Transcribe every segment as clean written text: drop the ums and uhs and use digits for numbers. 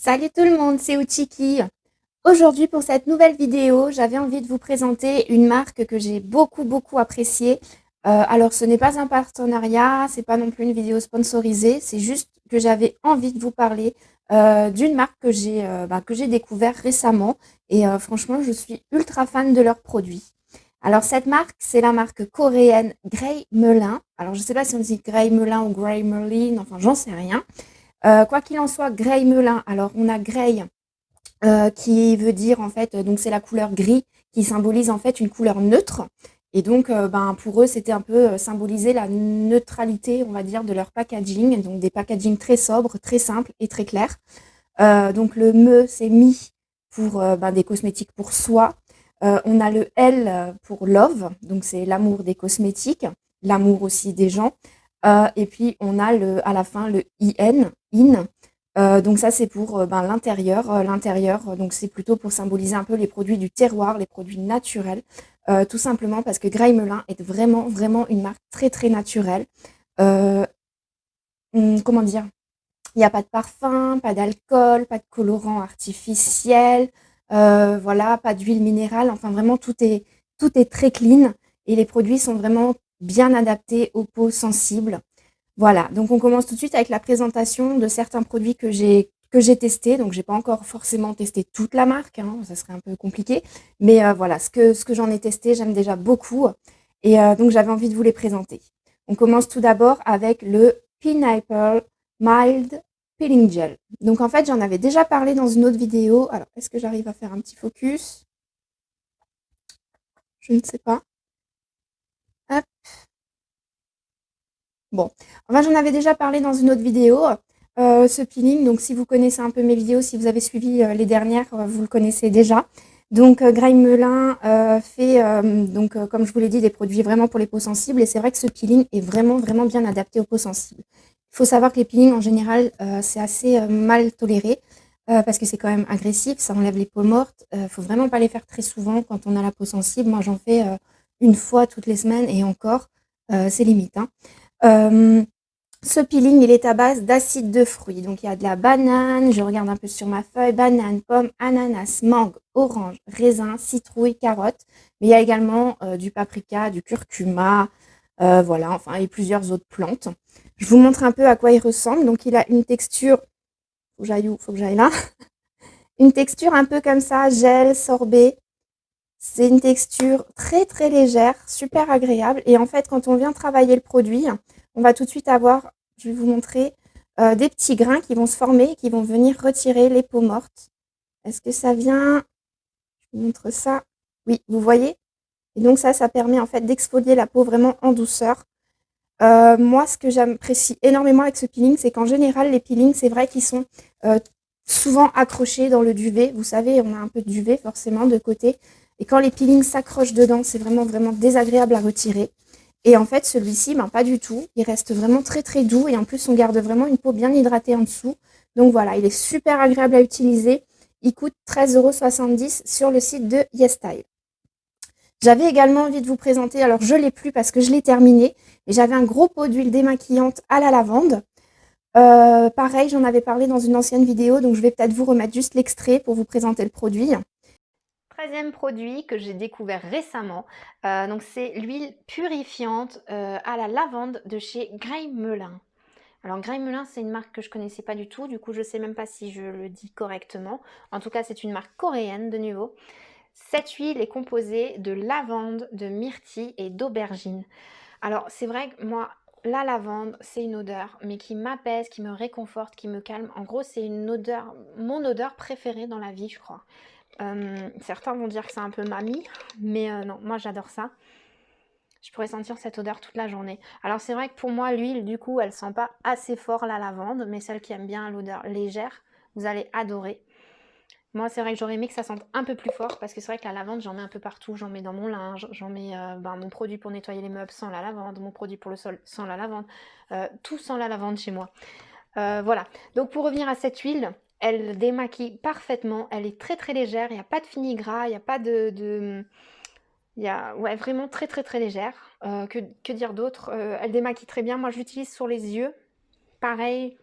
Salut tout le monde, c'est Uchiki. Aujourd'hui pour cette nouvelle vidéo, j'avais envie de vous présenter une marque que j'ai beaucoup appréciée. Alors ce n'est pas un partenariat, c'est pas non plus une vidéo sponsorisée, c'est juste que j'avais envie de vous parler d'une marque que j'ai découvert récemment et franchement je suis ultra fan de leurs produits. Alors cette marque, c'est la marque coréenne Grey Melin. Alors je sais pas si on dit Grey Melin ou Grey Merlin, enfin j'en sais rien. Quoi qu'il en soit, Grey Melin. Alors on a Grey qui veut dire en fait, donc c'est la couleur gris qui symbolise en fait une couleur neutre. Et donc, pour eux, c'était un peu symboliser la neutralité, on va dire, de leur packaging. Donc des packaging très sobres, très simples et très clairs. Donc le me, c'est mi pour des cosmétiques pour soi. On a le L pour love, donc c'est l'amour des cosmétiques, l'amour aussi des gens. Et puis on a à la fin le in. Donc ça c'est pour l'intérieur. L'intérieur, donc c'est plutôt pour symboliser un peu les produits du terroir, les produits naturels. Tout simplement parce que Grey Melin est vraiment une marque très naturelle. Euh, comment dire? Il n'y a pas de parfum, pas d'alcool, pas de colorant artificiel, voilà, pas d'huile minérale. Enfin, vraiment, tout est très clean et les produits sont vraiment bien adaptés aux peaux sensibles. Voilà, donc on commence tout de suite avec la présentation de certains produits que j'ai testés. Donc, j'ai pas encore forcément testé toute la marque, hein, ça serait un peu compliqué. Mais voilà, ce que j'en ai testé, j'aime déjà beaucoup. Et donc, j'avais envie de vous les présenter. On commence tout d'abord avec le Pineapple Mild Peeling Gel. Donc en fait, j'en avais déjà parlé dans une autre vidéo. Alors, est-ce que j'arrive à faire un petit focus? Je ne sais pas. Hop. Bon, enfin, j'en avais déjà parlé dans une autre vidéo. Ce peeling, donc si vous connaissez un peu mes vidéos, si vous avez suivi les dernières, vous le connaissez déjà. Donc, Grey Melin fait, comme je vous l'ai dit, des produits vraiment pour les peaux sensibles. Et c'est vrai que ce peeling est vraiment bien adapté aux peaux sensibles. Il faut savoir que les peelings, en général, c'est assez mal toléré parce que c'est quand même agressif, ça enlève les peaux mortes. Il faut vraiment pas les faire très souvent quand on a la peau sensible. Moi, j'en fais une fois toutes les semaines et encore, c'est limite, hein. Euh, Ce peeling, il est à base d'acide de fruits. Donc, il y a de la banane, je regarde un peu sur ma feuille, banane, pomme, ananas, mangue, orange, raisin, citrouille, carotte. Mais il y a également du paprika, du curcuma, voilà, enfin, et plusieurs autres plantes. Je vous montre un peu à quoi il ressemble. Donc, il a une texture, faut que j'aille où? Faut que j'aille là. Une texture un peu comme ça, gel, sorbet. C'est une texture très légère, super agréable. Et en fait, quand on vient travailler le produit, on va tout de suite avoir, je vais vous montrer, des petits grains qui vont se former et qui vont venir retirer les peaux mortes. Est-ce que ça vient? Je vous montre ça. Oui, vous voyez? Et donc ça permet en fait d'exfolier la peau vraiment en douceur. Moi, ce que j'apprécie énormément avec ce peeling, c'est qu'en général, les peelings, c'est vrai qu'ils sont euh, souvent accrochés dans le duvet. Vous savez, on a un peu de duvet forcément de côté. Et quand les peelings s'accrochent dedans, c'est vraiment désagréable à retirer. Et en fait, celui-ci, pas du tout. Il reste vraiment très doux. Et en plus, on garde vraiment une peau bien hydratée en dessous. Donc voilà, il est super agréable à utiliser. Il coûte 13,70 € sur le site de YesStyle. J'avais également envie de vous présenter, alors je ne l'ai plus parce que je l'ai terminé, mais j'avais un gros pot d'huile démaquillante à la lavande. Pareil, j'en avais parlé dans une ancienne vidéo, donc je vais peut-être vous remettre juste l'extrait pour vous présenter le produit. 13e produit que j'ai découvert récemment, donc c'est l'huile purifiante à la lavande de chez Grey Melin. Alors Grey Melin, c'est une marque que je connaissais pas du tout, du coup je sais même pas si je le dis correctement. En tout cas, c'est une marque coréenne de nouveau. Cette huile est composée de lavande, de myrtille et d'aubergine. Alors c'est vrai que moi, la lavande, c'est une odeur, mais qui m'apaise, qui me réconforte, qui me calme. En gros, c'est une odeur, mon odeur préférée dans la vie, je crois. Certains vont dire que c'est un peu mamie, mais non, moi j'adore ça. Je pourrais sentir cette odeur toute la journée. Alors c'est vrai que pour moi, l'huile, du coup, elle sent pas assez fort la lavande, mais celle qui aime bien l'odeur légère, vous allez adorer. Moi, c'est vrai que j'aurais aimé que ça sente un peu plus fort parce que c'est vrai que la lavande, j'en mets un peu partout. J'en mets dans mon linge, j'en mets mon produit pour nettoyer les meubles sans la lavande, mon produit pour le sol sans la lavande, tout sans la lavande chez moi. Voilà. Donc pour revenir à cette huile, elle démaquille parfaitement. Elle est très légère. Il n'y a pas de fini gras, il n'y a pas il y a ouais, vraiment très légère. Que dire d'autre? Elle démaquille très bien. Moi, je l'utilise sur les yeux. Pareil,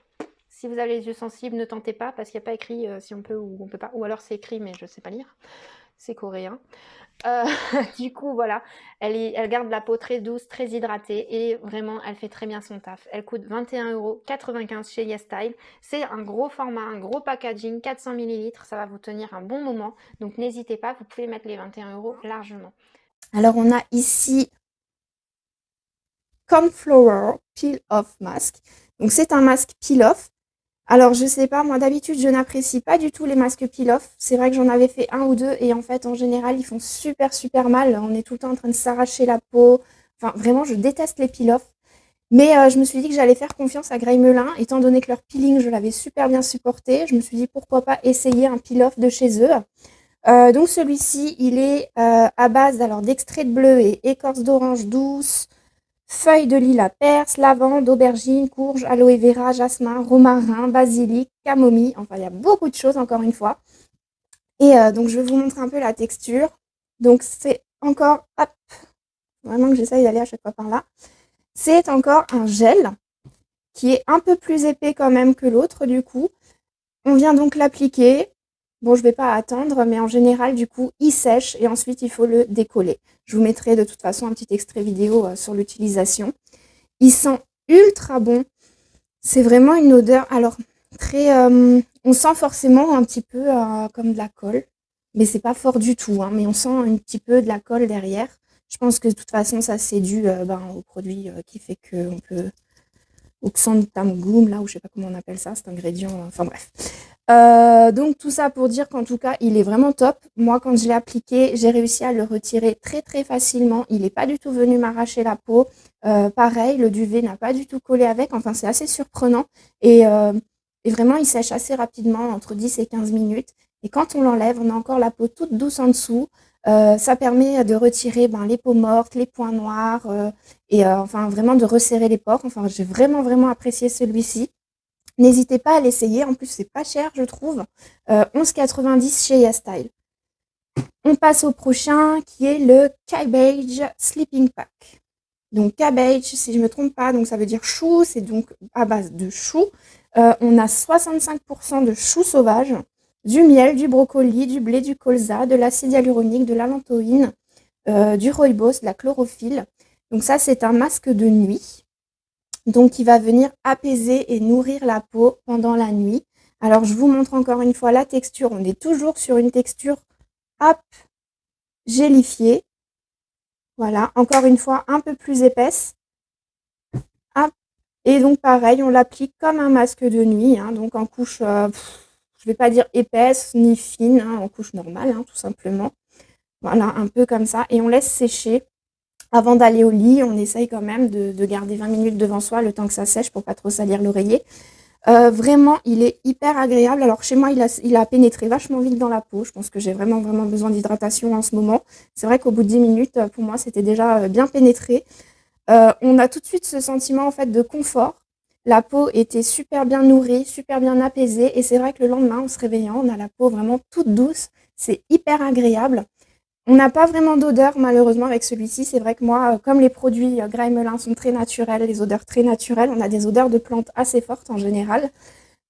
Si vous avez les yeux sensibles, ne tentez pas parce qu'il n'y a pas écrit si on peut ou on peut pas. Ou alors c'est écrit mais je sais pas lire. C'est coréen. Euh, du coup, voilà, elle garde la peau très douce, très hydratée et vraiment, elle fait très bien son taf. Elle coûte 21,95 € chez YesStyle. C'est un gros format, un gros packaging, 400 millilitres. Ça va vous tenir un bon moment. Donc, n'hésitez pas, vous pouvez mettre les 21 € largement. Alors, on a ici Cornflower Peel Off Mask. Donc, c'est un masque peel off. Alors, je sais pas, moi d'habitude, je n'apprécie pas du tout les masques peel-off. C'est vrai que j'en avais fait un ou deux et en fait, en général, ils font super, super mal. On est tout le temps en train de s'arracher la peau. Enfin, vraiment, je déteste les peel-off. Mais je me suis dit que j'allais faire confiance à Grey Melin, étant donné que leur peeling, je l'avais super bien supporté. Je me suis dit pourquoi pas essayer un peel-off de chez eux. Donc celui-ci, il est à base alors d'extrait de bleu et écorce d'orange douce, feuilles de lilas perse, lavande, aubergine, courge, aloe vera, jasmin, romarin, basilic, camomille. Enfin, il y a beaucoup de choses encore une fois. Et donc, je vais vous montrer un peu la texture. Donc, c'est encore, hop, vraiment que j'essaye d'aller à chaque fois par là. C'est encore un gel qui est un peu plus épais quand même que l'autre du coup. On vient donc l'appliquer. Bon, je vais pas attendre, mais en général, du coup, il sèche et ensuite, il faut le décoller. Je vous mettrai de toute façon un petit extrait vidéo sur l'utilisation. Il sent ultra bon. C'est vraiment une odeur, alors très, on sent forcément un petit peu comme de la colle, mais c'est pas fort du tout, hein, mais on sent un petit peu de la colle derrière. Je pense que de toute façon, ça c'est dû au produit qui fait qu'on peut, au xanthan-gum, là, ou je sais pas comment on appelle ça, cet ingrédient, enfin bref. Donc tout ça pour dire qu'en tout cas, il est vraiment top. Moi, quand je l'ai appliqué, j'ai réussi à le retirer très très facilement. Il n'est pas du tout venu m'arracher la peau. Pareil, le duvet n'a pas du tout collé avec. Enfin, c'est assez surprenant. Et vraiment, il sèche assez rapidement, entre 10 et 15 minutes. Et quand on l'enlève, on a encore la peau toute douce en dessous. Ça permet de retirer les peaux mortes, les points noirs, et enfin vraiment de resserrer les pores. Enfin, j'ai vraiment vraiment apprécié celui-ci. N'hésitez pas à l'essayer. En plus, c'est pas cher, je trouve. 11,90 chez YesStyle. On passe au prochain qui est le Cabbage Sleeping Pack. Donc cabbage, si je ne me trompe pas, donc ça veut dire chou, c'est donc à base de chou. On a 65% de chou sauvage, du miel, du brocoli, du blé, du colza, de l'acide hyaluronique, de l'allantoïne, du rooibos, de la chlorophylle. Donc ça, c'est un masque de nuit. Donc qui va venir apaiser et nourrir la peau pendant la nuit. Alors je vous montre encore une fois la texture. On est toujours sur une texture hop, gélifiée. Voilà, encore une fois un peu plus épaisse. Hop. Et donc pareil, on l'applique comme un masque de nuit, hein, donc en couche, je ne vais pas dire épaisse ni fine, hein, en couche normale, hein, tout simplement. Voilà, un peu comme ça. Et on laisse sécher. Avant d'aller au lit, on essaye quand même de garder 20 minutes devant soi, le temps que ça sèche pour pas trop salir l'oreiller. Vraiment, il est hyper agréable. Alors chez moi, il a pénétré vachement vite dans la peau. Je pense que j'ai vraiment, vraiment besoin d'hydratation en ce moment. C'est vrai qu'au bout de 10 minutes, pour moi, c'était déjà bien pénétré. On a tout de suite ce sentiment en fait de confort. La peau était super bien nourrie, super bien apaisée. Et c'est vrai que le lendemain, en se réveillant, on a la peau vraiment toute douce. C'est hyper agréable. On n'a pas vraiment d'odeur malheureusement avec celui-ci. C'est vrai que moi, comme les produits Grey Melin sont très naturels, les odeurs très naturelles, on a des odeurs de plantes assez fortes en général.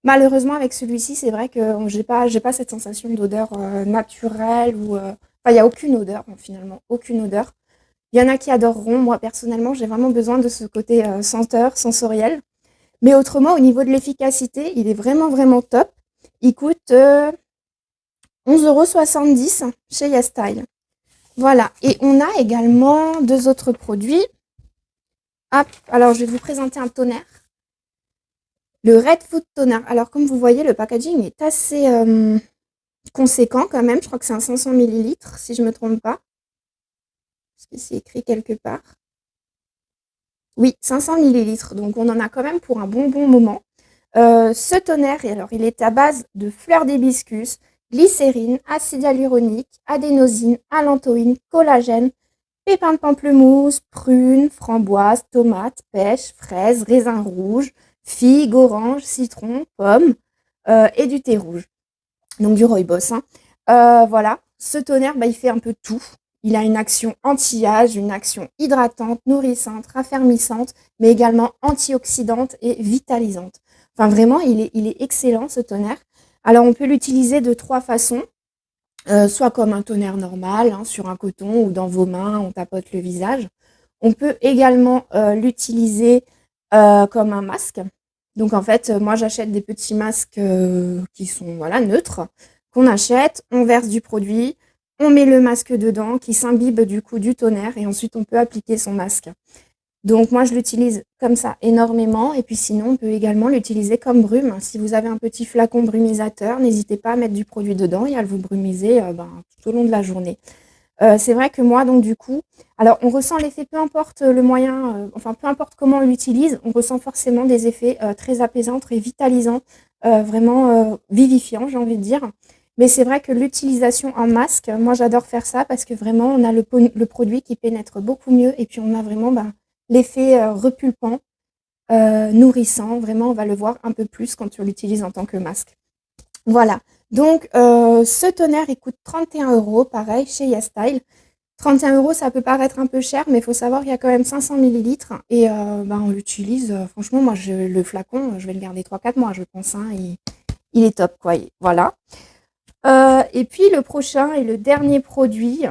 Malheureusement avec celui-ci, c'est vrai que j'ai pas cette sensation d'odeur naturelle ou enfin il y a aucune odeur finalement, aucune odeur. Il y en a qui adoreront. Moi personnellement, j'ai vraiment besoin de ce côté senteur, sensoriel. Mais autrement, au niveau de l'efficacité, il est vraiment vraiment top. Il coûte 11,70 € chez YesStyle. Voilà, et on a également deux autres produits. Hop, alors je vais vous présenter un toner. Le Red Food Toner. Alors comme vous voyez, le packaging est assez conséquent quand même. Je crois que c'est un 500 millilitres si je ne me trompe pas. Est-ce que c'est écrit quelque part? Oui, 500 millilitres. Donc on en a quand même pour un bon moment. Ce toner, alors il est à base de fleurs d'hibiscus, glycérine, acide hyaluronique, adénosine, allantoïne, collagène, pépins de pamplemousse, prunes, framboises, tomates, pêches, fraises, raisins rouges, figues, oranges, citrons, pommes et du thé rouge. Donc du rooibos. Hein. Voilà, ce toner, il fait un peu tout. Il a une action anti-âge, une action hydratante, nourrissante, raffermissante, mais également antioxydante et vitalisante. Enfin vraiment, il est excellent ce toner. Alors on peut l'utiliser de 3 façons. Soit comme un toner normal, hein, sur un coton ou dans vos mains, on tapote le visage. On peut également l'utiliser comme un masque. Donc en fait, moi j'achète des petits masques qui sont voilà, neutres, qu'on achète, on verse du produit, on met le masque dedans, qui s'imbibe du coup du toner, et ensuite on peut appliquer son masque. Donc moi je l'utilise comme ça énormément, et puis sinon on peut également l'utiliser comme brume. Si vous avez un petit flacon brumisateur, n'hésitez pas à mettre du produit dedans et à le vous brumiser tout au long de la journée. C'est vrai que moi donc du coup, alors on ressent l'effet peu importe le moyen, enfin peu importe comment on l'utilise, on ressent forcément des effets très apaisants, très vitalisants, vraiment vivifiants j'ai envie de dire. Mais c'est vrai que l'utilisation en masque, moi j'adore faire ça parce que vraiment on a le produit qui pénètre beaucoup mieux et puis on a vraiment l'effet repulpant, nourrissant. Vraiment, on va le voir un peu plus quand on l'utilise en tant que masque. Voilà. Donc, ce toner, il coûte 31 €, pareil, chez YesStyle. 31 €, ça peut paraître un peu cher, mais il faut savoir qu'il y a quand même 500 millilitres et on l'utilise. Franchement, moi, le flacon, je vais le garder 3-4 mois, je pense. Hein, il est top, quoi. Voilà. Et puis, le prochain et le dernier produit,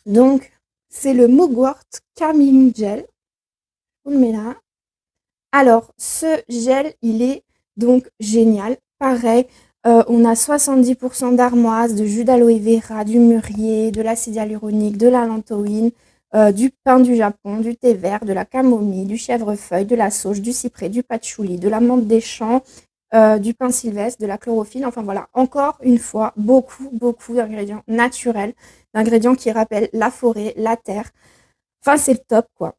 donc, c'est le Mugwort Calming Gel. On le met là. Alors, ce gel, il est donc génial. Pareil, on a 70% d'armoise, de jus d'aloe vera, du mûrier, de l'acide hyaluronique, de la lantoïne, du pin du Japon, du thé vert, de la camomille, du chèvrefeuille, de la sauge, du cyprès, du patchouli, de la menthe des champs, du pin sylvestre, de la chlorophylle. Enfin voilà, encore une fois, beaucoup, beaucoup d'ingrédients naturels, d'ingrédients qui rappellent la forêt, la terre. Enfin, c'est le top, quoi.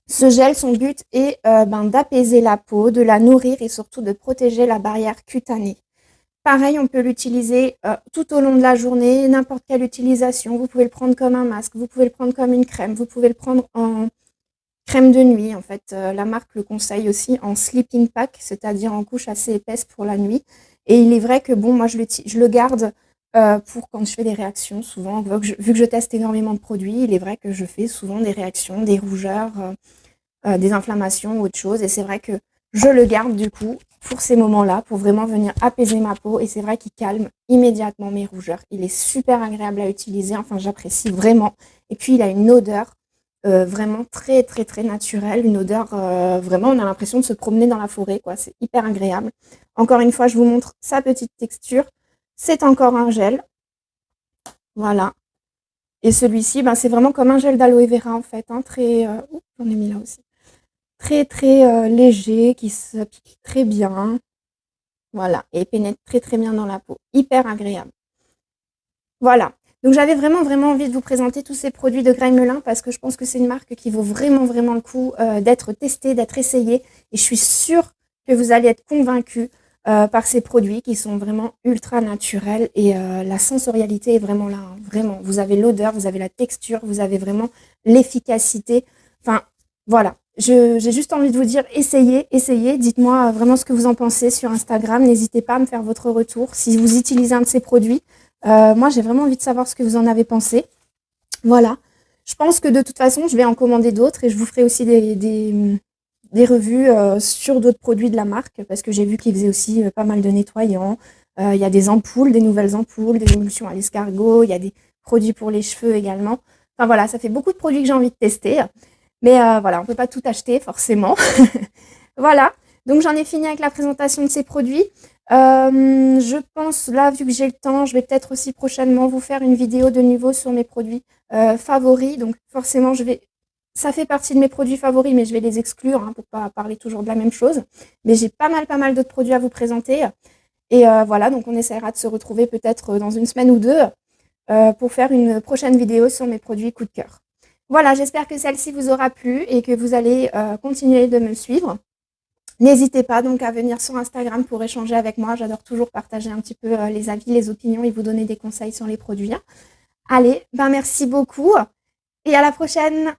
Ce gel, son but est d'apaiser la peau, de la nourrir et surtout de protéger la barrière cutanée. Pareil, on peut l'utiliser tout au long de la journée, n'importe quelle utilisation. Vous pouvez le prendre comme un masque, vous pouvez le prendre comme une crème, vous pouvez le prendre en crème de nuit. En fait, la marque le conseille aussi en sleeping pack, c'est-à-dire en couche assez épaisse pour la nuit. Et il est vrai que bon, moi je le garde pour quand je fais des réactions, souvent, vu que je teste énormément de produits, il est vrai que je fais souvent des réactions, des rougeurs, des inflammations ou autre chose. Et c'est vrai que je le garde du coup pour ces moments-là, pour vraiment venir apaiser ma peau. Et c'est vrai qu'il calme immédiatement mes rougeurs. Il est super agréable à utiliser, enfin j'apprécie vraiment. Et puis il a une odeur vraiment très très très naturelle, une odeur vraiment, on a l'impression de se promener dans la forêt, quoi. C'est hyper agréable. Encore une fois, je vous montre sa petite texture. C'est encore un gel, voilà. Et celui-ci, c'est vraiment comme un gel d'aloe vera en fait, hein, très, j'en ai mis là aussi. Très très léger, qui s'applique très bien, voilà, et pénètre très très bien dans la peau, hyper agréable. Voilà, donc j'avais vraiment vraiment envie de vous présenter tous ces produits de Graille Melin parce que je pense que c'est une marque qui vaut vraiment vraiment le coup d'être testée, d'être essayée, et je suis sûre que vous allez être convaincus par ces produits qui sont vraiment ultra naturels et la sensorialité est vraiment là, hein, vraiment. Vous avez l'odeur, vous avez la texture, vous avez vraiment l'efficacité, enfin voilà. J'ai juste envie de vous dire, essayez, essayez. Dites-moi vraiment ce que vous en pensez sur Instagram. N'hésitez pas à me faire votre retour si vous utilisez un de ces produits. Moi, j'ai vraiment envie de savoir ce que vous en avez pensé. Voilà. Je pense que de toute façon, je vais en commander d'autres et je vous ferai aussi des revues sur d'autres produits de la marque parce que j'ai vu qu'ils faisaient aussi pas mal de nettoyants. Il y a des ampoules, des nouvelles ampoules, des émulsions à l'escargot. Il y a des produits pour les cheveux également. Enfin voilà, ça fait beaucoup de produits que j'ai envie de tester. Mais voilà, on ne peut pas tout acheter forcément. Voilà, donc j'en ai fini avec la présentation de ces produits. Je pense, là, vu que j'ai le temps, je vais peut-être aussi prochainement vous faire une vidéo de nouveau sur mes produits favoris. Donc forcément, ça fait partie de mes produits favoris, mais je vais les exclure hein, pour ne pas parler toujours de la même chose. Mais j'ai pas mal d'autres produits à vous présenter. Et voilà, donc on essaiera de se retrouver peut-être dans une semaine ou deux pour faire une prochaine vidéo sur mes produits coup de cœur. Voilà, j'espère que celle-ci vous aura plu et que vous allez continuer de me suivre. N'hésitez pas donc à venir sur Instagram pour échanger avec moi. J'adore toujours partager un petit peu les avis, les opinions et vous donner des conseils sur les produits. Allez, merci beaucoup et à la prochaine!